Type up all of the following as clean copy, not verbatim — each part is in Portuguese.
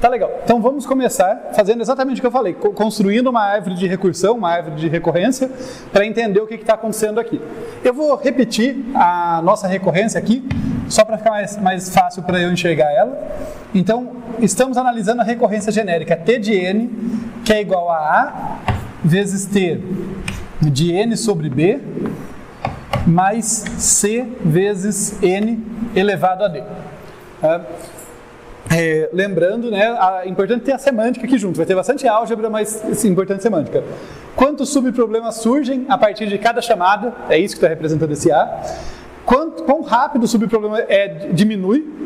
Tá legal. Então vamos começar fazendo exatamente o que eu falei, construindo uma árvore de recursão, uma árvore de recorrência, para entender o que está acontecendo aqui. Eu vou repetir a nossa recorrência aqui, só para ficar mais fácil para eu enxergar ela. Então, estamos analisando a recorrência genérica T de N, que é igual a A vezes T de N sobre B, mais C vezes N elevado a D. Lembrando, né, é importante ter a semântica aqui junto, vai ter bastante álgebra, mas é importante semântica. Quantos subproblemas surgem a partir de cada chamada, é isso que está representando esse A. Quão rápido o subproblema diminui.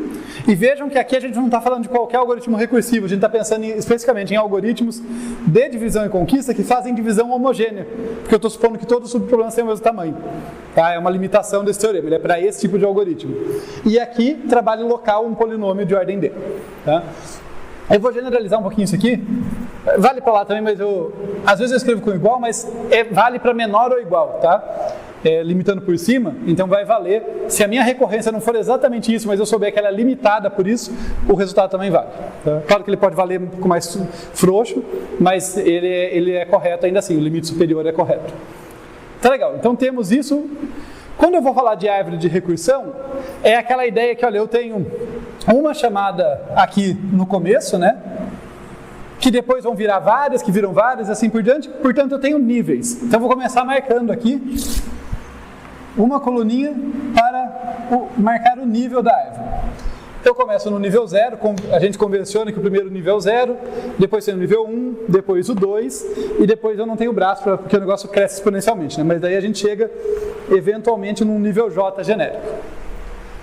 E vejam que aqui a gente não está falando de qualquer algoritmo recursivo, a gente está pensando especificamente em algoritmos de divisão e conquista que fazem divisão homogênea, porque eu estou supondo que todos os subproblemas têm o mesmo tamanho. Tá? É uma limitação desse teorema, ele é para esse tipo de algoritmo. E aqui, trabalho local, um polinômio de ordem D. Tá? Eu vou generalizar um pouquinho isso aqui, vale para lá também, mas às vezes eu escrevo com igual, mas vale para menor ou igual, tá? Limitando por cima, então vai valer. Se a minha recorrência não for exatamente isso, mas eu souber que ela é limitada por isso, o resultado também vale. Tá? Claro que ele pode valer um pouco mais frouxo, mas ele é correto ainda assim, o limite superior é correto. Tá legal, então temos isso. Quando eu vou falar de árvore de recursão, é aquela ideia que, olha, eu tenho uma chamada aqui no começo, né? Que depois vão virar várias, que viram várias, assim por diante. Portanto, eu tenho níveis. Então, eu vou começar marcando aqui uma coluninha para marcar o nível da árvore. Eu começo no nível 0, a gente convenciona que o primeiro nível é o 0, depois tem o nível 1, depois o 2, e depois eu não tenho braço, porque o negócio cresce exponencialmente, né? Mas daí a gente chega, eventualmente, num nível J genérico.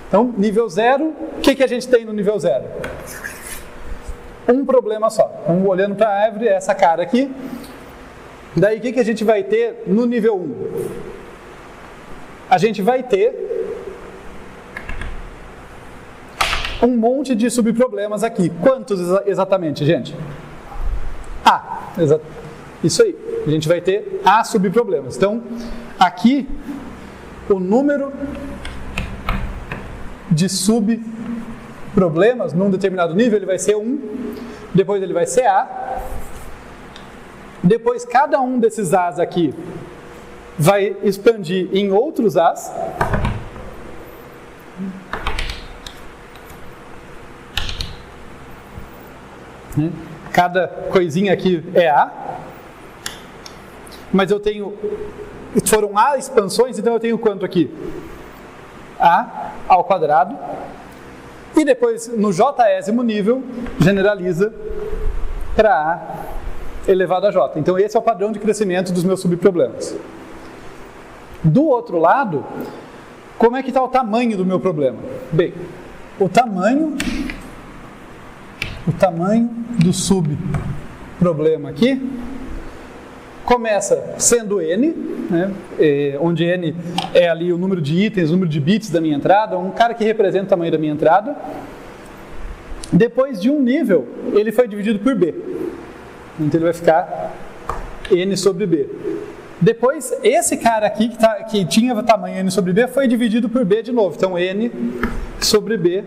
Então, nível 0, o que a gente tem no nível 0? Um problema só. Então, olhando para a árvore, é essa cara aqui. Daí, o que a gente vai ter no nível 1? A gente vai ter um monte de subproblemas aqui. Quantos exatamente, gente? Isso aí. A gente vai ter A subproblemas. Então, aqui, o número de subproblemas num determinado nível, ele vai ser 1, depois ele vai ser A, depois cada um desses A's aqui vai expandir em outros A's, cada coisinha aqui é A, mas eu tenho, foram A expansões, então eu tenho quanto aqui? A ao quadrado, e depois no jésimo nível generaliza para A elevado a J. Então esse é o padrão de crescimento dos meus subproblemas. Do outro lado, como é que está o tamanho do meu problema? Bem, o tamanho do subproblema aqui começa sendo N, né, onde N é ali o número de itens, o número de bits da minha entrada, um cara que representa o tamanho da minha entrada. Depois de um nível, ele foi dividido por B. Então ele vai ficar N sobre B. Depois, esse cara aqui, que tinha tamanho N sobre B, foi dividido por B de novo. Então, N sobre B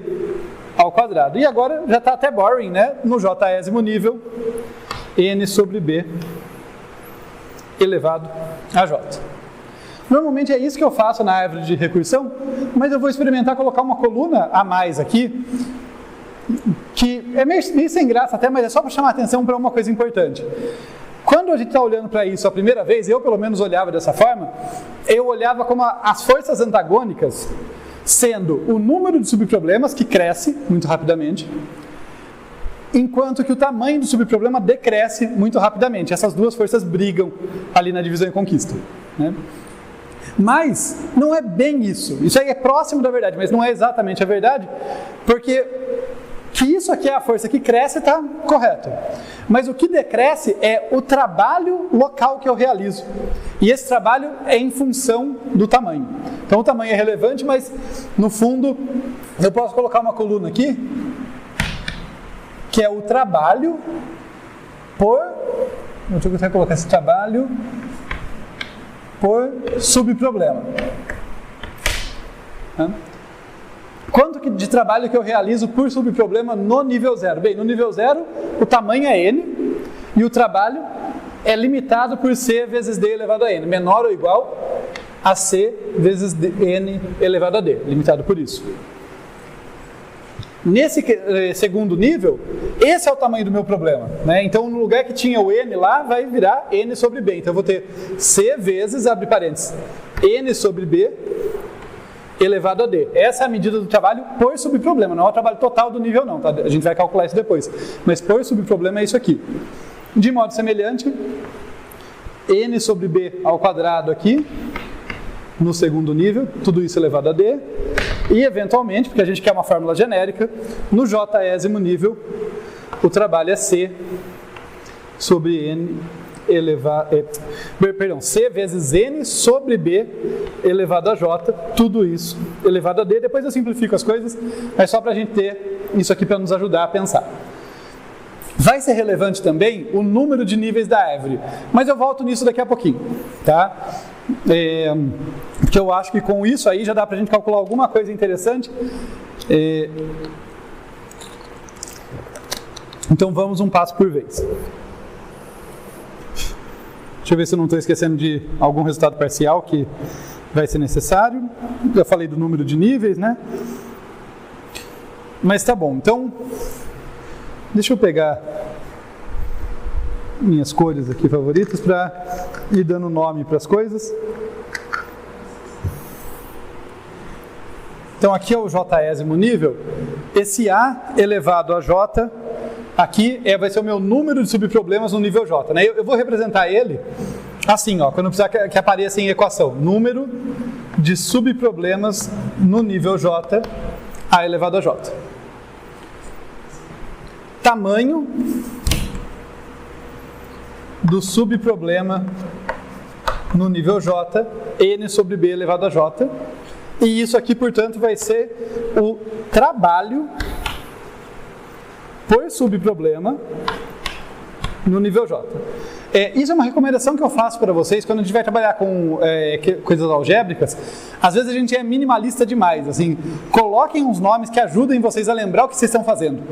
ao quadrado. E agora, já está até boring, né? No jésimo nível, N sobre B elevado a J. Normalmente é isso que eu faço na árvore de recursão, mas eu vou experimentar colocar uma coluna a mais aqui, que é meio sem graça até, mas é só para chamar a atenção para uma coisa importante. Quando a gente está olhando para isso a primeira vez, eu pelo menos olhava dessa forma, eu olhava como as forças antagônicas sendo o número de subproblemas, que cresce muito rapidamente, enquanto que o tamanho do subproblema decresce muito rapidamente. Essas duas forças brigam ali na divisão e conquista, né? Mas não é bem isso. Isso aí é próximo da verdade, mas não é exatamente a verdade, porque que isso aqui é a força que cresce, está correto. Mas o que decresce é o trabalho local que eu realizo. E esse trabalho é em função do tamanho. Então o tamanho é relevante, mas no fundo eu posso colocar uma coluna aqui, que é o trabalho por... Deixa eu tentar colocar esse trabalho por subproblema. Quanto de trabalho que eu realizo por subproblema no nível 0? Bem, no nível 0, o tamanho é n e o trabalho é limitado por c vezes d elevado a n, menor ou igual a c vezes n elevado a d, limitado por isso. Nesse segundo nível, esse é o tamanho do meu problema, né? Então, no lugar que tinha o n lá, vai virar n sobre b. Então, eu vou ter c vezes, abre parênteses, n sobre b elevado a d. Essa é a medida do trabalho por subproblema, não é o trabalho total do nível não, tá? A gente vai calcular isso depois. Mas por subproblema é isso aqui. De modo semelhante, n sobre b ao quadrado aqui, no segundo nível, tudo isso elevado a d. E, eventualmente, porque a gente quer uma fórmula genérica, no jésimo nível, o trabalho é c sobre n c vezes n sobre b elevado a j, tudo isso elevado a d. Depois eu simplifico as coisas, mas só para a gente ter isso aqui para nos ajudar a pensar. Vai ser relevante também o número de níveis da árvore, mas eu volto nisso daqui a pouquinho, tá? Porque eu acho que com isso aí já dá para a gente calcular alguma coisa interessante. Então vamos um passo por vez. Deixa eu ver se eu não estou esquecendo de algum resultado parcial que vai ser necessário. Já falei do número de níveis, né? Mas tá bom, então deixa eu pegar minhas cores aqui favoritas para ir dando nome para as coisas. Então aqui é o jésimo nível. Esse A elevado a J aqui vai ser o meu número de subproblemas no nível J, né? Eu vou representar ele assim, ó, quando precisar que apareça em equação. Número de subproblemas no nível J, A elevado a J. Tamanho do subproblema no nível J, n sobre b elevado a J. E isso aqui, portanto, vai ser o trabalho por subproblema no nível J. Isso é uma recomendação que eu faço para vocês quando a gente vai trabalhar com coisas algébricas. Às vezes a gente é minimalista demais, assim, coloquem uns nomes que ajudem vocês a lembrar o que vocês estão fazendo.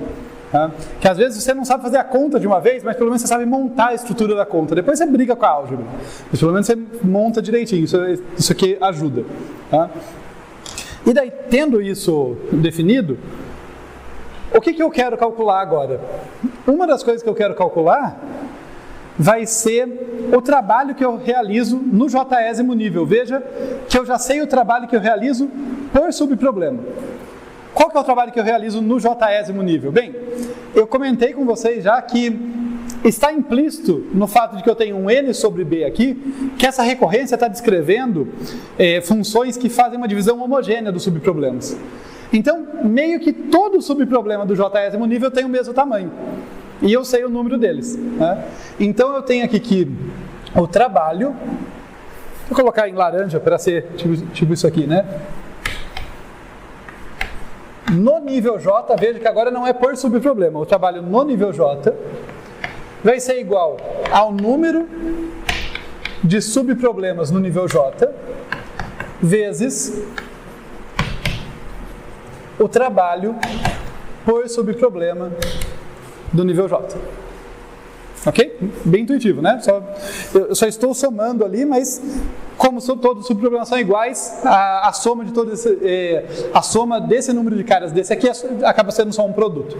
Tá? Que às vezes você não sabe fazer a conta de uma vez, mas pelo menos você sabe montar a estrutura da conta. Depois você briga com a álgebra, mas pelo menos você monta direitinho, isso aqui ajuda. Tá? E daí, tendo isso definido, o que eu quero calcular agora? Uma das coisas que eu quero calcular vai ser o trabalho que eu realizo no jésimo nível. Veja que eu já sei o trabalho que eu realizo por subproblema. Qual que é o trabalho que eu realizo no jésimo nível? Bem, eu comentei com vocês já que está implícito no fato de que eu tenho um n sobre b aqui, que essa recorrência está descrevendo funções que fazem uma divisão homogênea dos subproblemas. Então, meio que todo subproblema do jésimo nível tem o mesmo tamanho. E eu sei o número deles. Né? Então, eu tenho aqui que o trabalho... Vou colocar em laranja para ser tipo isso aqui, né? No nível J, veja que agora não é por subproblema. O trabalho no nível J vai ser igual ao número de subproblemas no nível J vezes o trabalho por subproblema do nível J. Ok? Bem intuitivo, né? Eu só estou somando ali, mas como todos os subproblemas são iguais, a soma de todos a soma desse número de caras desse aqui acaba sendo só um produto.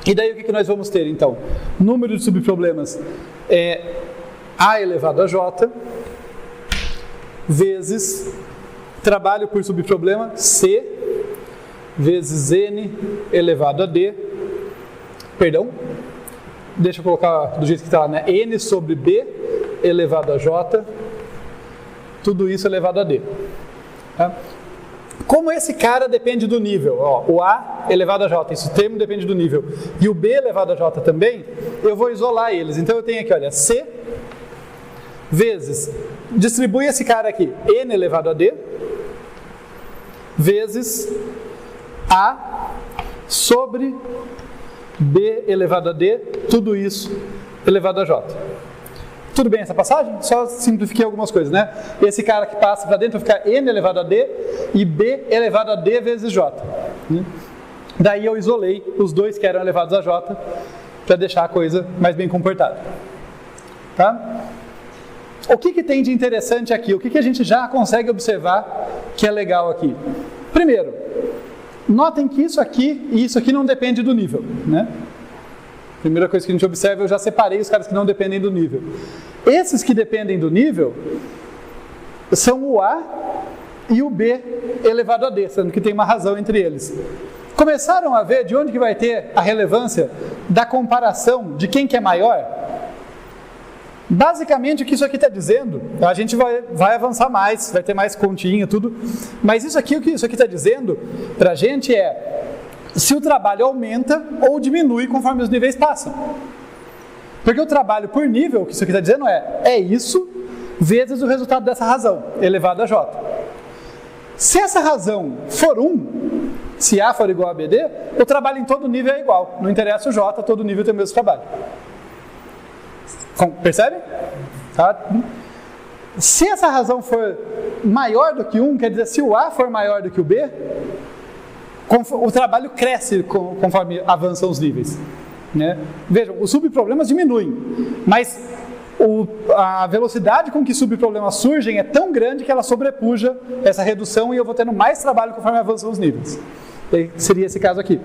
E daí o que nós vamos ter então? Número de subproblemas é A elevado a J vezes trabalho por subproblema C vezes N elevado a D. Perdão, deixa eu colocar do jeito que está lá, né? N sobre B elevado a J, tudo isso elevado a D. Tá? Como esse cara depende do nível, ó, o A elevado a J, esse termo depende do nível, e o B elevado a J também, eu vou isolar eles. Então eu tenho aqui, olha, C vezes, distribui esse cara aqui, N elevado a D, vezes A sobre B elevado a D, tudo isso elevado a J. Tudo bem essa passagem? Só simplifiquei algumas coisas, né? Esse cara que passa para dentro vai ficar N elevado a D, e B elevado a D vezes J. Daí eu isolei os dois que eram elevados a J para deixar a coisa mais bem comportada. Tá? O que tem de interessante aqui? O que a gente já consegue observar que é legal aqui? Primeiro, notem que isso aqui e isso aqui não depende do nível, né? Primeira coisa que a gente observa, eu já separei os caras que não dependem do nível. Esses que dependem do nível são o A e o B elevado a D, sendo que tem uma razão entre eles. Começaram a ver de onde que vai ter a relevância da comparação de quem que é maior? Basicamente o que isso aqui está dizendo, a gente vai avançar mais, vai ter mais continha, tudo, mas o que isso aqui está dizendo para a gente é se o trabalho aumenta ou diminui conforme os níveis passam. Porque o trabalho por nível, o que isso aqui está dizendo é isso vezes o resultado dessa razão, elevado a J. Se essa razão for 1, se A for igual a BD, o trabalho em todo nível é igual, não interessa o J, todo nível tem o mesmo trabalho. Percebe? Tá? Se essa razão for maior do que 1, quer dizer, se o A for maior do que o B, o trabalho cresce conforme avançam os níveis. Né? Vejam, os subproblemas diminuem, mas a velocidade com que subproblemas surgem é tão grande que ela sobrepuja essa redução e eu vou tendo mais trabalho conforme avançam os níveis. E seria esse caso aqui.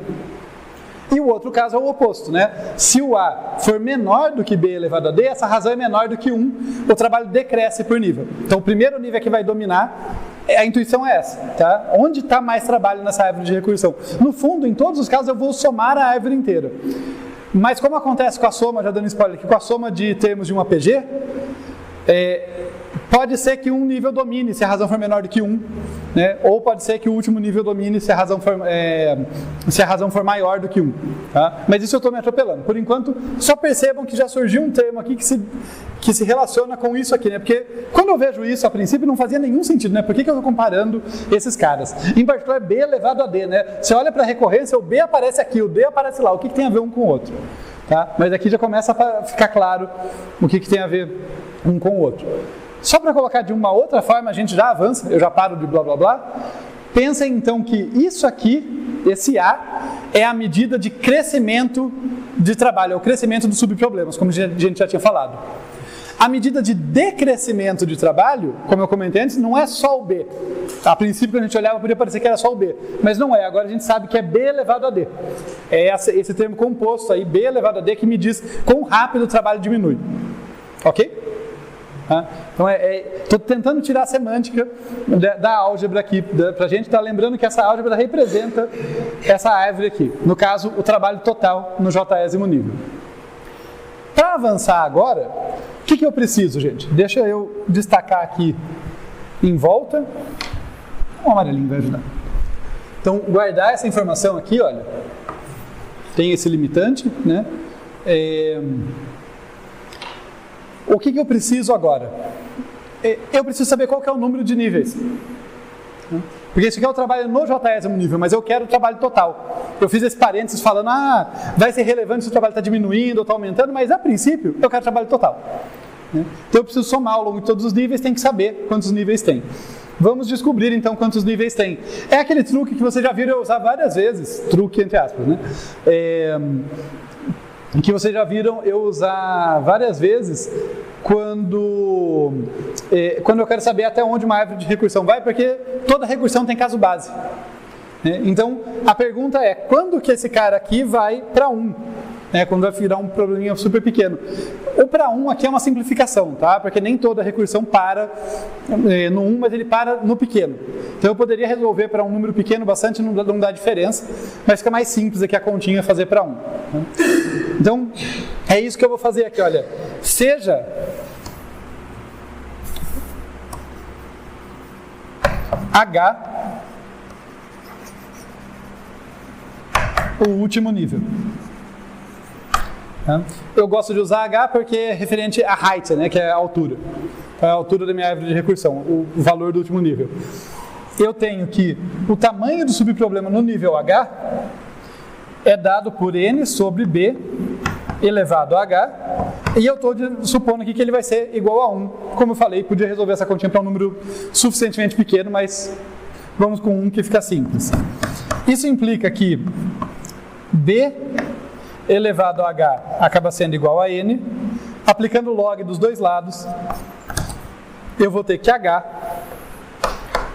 E o outro caso é o oposto, né? Se o A for menor do que B elevado a D, essa razão é menor do que 1, o trabalho decresce por nível. Então o primeiro nível que vai dominar, a intuição é essa, tá? Onde está mais trabalho nessa árvore de recursão? No fundo, em todos os casos eu vou somar a árvore inteira. Mas como acontece com a soma, já dando spoiler aqui, com a soma de termos de uma PG, pode ser que um nível domine se a razão for menor do que 1, né? Ou pode ser que o último nível domine se a razão for maior do que 1. Tá? Mas isso eu estou me atropelando. Por enquanto, só percebam que já surgiu um termo aqui que se relaciona com isso aqui, né? Porque quando eu vejo isso, a princípio não fazia nenhum sentido, né? Por que eu estou comparando esses caras? Em particular, B elevado a D, né? Você olha para a recorrência, o B aparece aqui, o D aparece lá. O que tem a ver um com o outro? Tá? Mas aqui já começa a ficar claro o que tem a ver um com o outro. Só para colocar de uma outra forma, a gente já avança, eu já paro de blá blá blá. Pensem então que isso aqui, esse A, é a medida de crescimento de trabalho, é o crescimento dos subproblemas, como a gente já tinha falado. A medida de decrescimento de trabalho, como eu comentei antes, não é só o B. A princípio, quando a gente olhava, podia parecer que era só o B, mas não é. Agora a gente sabe que é B elevado a D. É esse termo composto aí, B elevado a D, que me diz quão rápido o trabalho diminui. Ok? Então, estou tentando tirar a semântica da álgebra aqui, para a gente estar lembrando que essa álgebra representa essa árvore aqui. No caso, o trabalho total no jésimo nível. Para avançar agora, o que eu preciso, gente? Deixa eu destacar aqui em volta. O amarelinho vai ajudar. Então, guardar essa informação aqui, olha. Tem esse limitante, né? O que eu preciso agora? Eu preciso saber qual que é o número de níveis. Porque isso aqui é o trabalho no jésimo nível, mas eu quero o trabalho total. Eu fiz esse parênteses falando, vai ser relevante se o trabalho está diminuindo ou está aumentando, mas a princípio eu quero trabalho total. Então eu preciso somar ao longo de todos os níveis, tem que saber quantos níveis tem. Vamos descobrir então quantos níveis tem. É aquele truque que vocês já viram eu usar várias vezes, truque entre aspas, né? Que vocês já viram eu usar várias vezes quando eu quero saber até onde uma árvore de recursão vai, porque toda recursão tem caso base. Então, a pergunta é, quando que esse cara aqui vai para 1? Quando vai virar um probleminha super pequeno. O para 1 aqui é uma simplificação, tá? Porque nem toda recursão para no 1, mas ele para no pequeno. Então eu poderia resolver para um número pequeno bastante, não dá diferença, mas fica mais simples aqui a continha fazer para 1. Então, é isso que eu vou fazer aqui, olha. Seja H o último nível. Eu gosto de usar H porque é referente a height, né, que é a altura. Então, é a altura da minha árvore de recursão, o valor do último nível. Eu tenho que o tamanho do subproblema no nível H é dado por N sobre B elevado a H, e eu estou supondo aqui que ele vai ser igual a 1. Como eu falei, podia resolver essa continha para um número suficientemente pequeno, mas vamos com um que fica simples. Isso implica que B elevado a H acaba sendo igual a N. Aplicando log dos dois lados, eu vou ter que H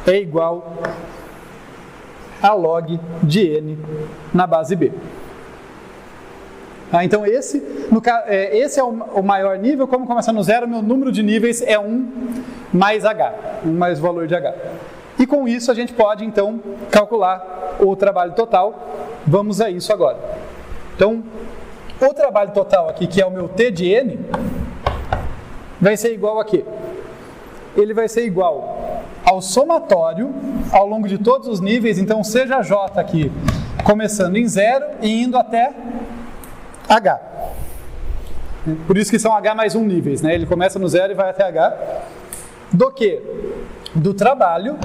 é igual a log de N na base B. Então esse é o maior nível. Como começa no zero, meu número de níveis é 1 mais H, 1 mais o valor de H. E com isso a gente pode então calcular o trabalho total. Vamos a isso agora. Então, o trabalho total aqui, que é o meu T de N, vai ser igual a quê? Ele vai ser igual ao somatório ao longo de todos os níveis. Então, seja J aqui, começando em 0 e indo até H. Por isso que são H mais 1 níveis, né? Ele começa no 0 e vai até H. Do que? Do trabalho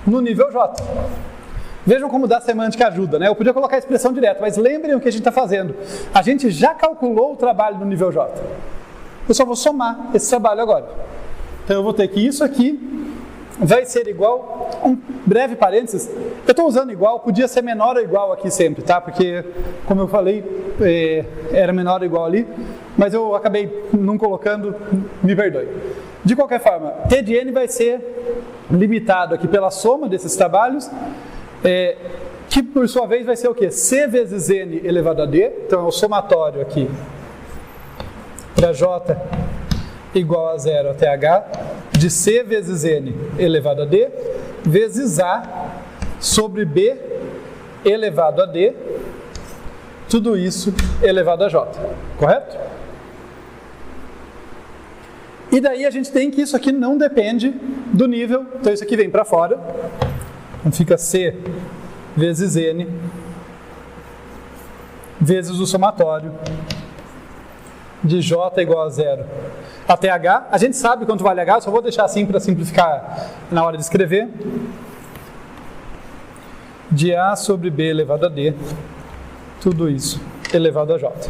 no nível J. Vejam como da semântica ajuda, né? Eu podia colocar a expressão direta, mas lembrem o que a gente está fazendo. A gente já calculou o trabalho no nível J. Eu só vou somar esse trabalho agora. Então eu vou ter que isso aqui vai ser igual, um breve parênteses, eu estou usando igual, podia ser menor ou igual aqui sempre, tá? Porque, como eu falei, era menor ou igual ali, mas eu acabei não colocando, me perdoe. De qualquer forma, T de N vai ser limitado aqui pela soma desses trabalhos, que por sua vez vai ser o quê? C vezes N elevado a D, então é o somatório aqui para J igual a 0 até H, de C vezes N elevado a D, vezes A sobre B elevado a D, tudo isso elevado a J, correto? E daí a gente tem que isso aqui não depende do nível, então isso aqui vem para fora. Então fica C vezes N vezes o somatório de J igual a 0 até H. A gente sabe quanto vale H, só vou deixar assim para simplificar na hora de escrever. De A sobre B elevado a D, tudo isso elevado a J.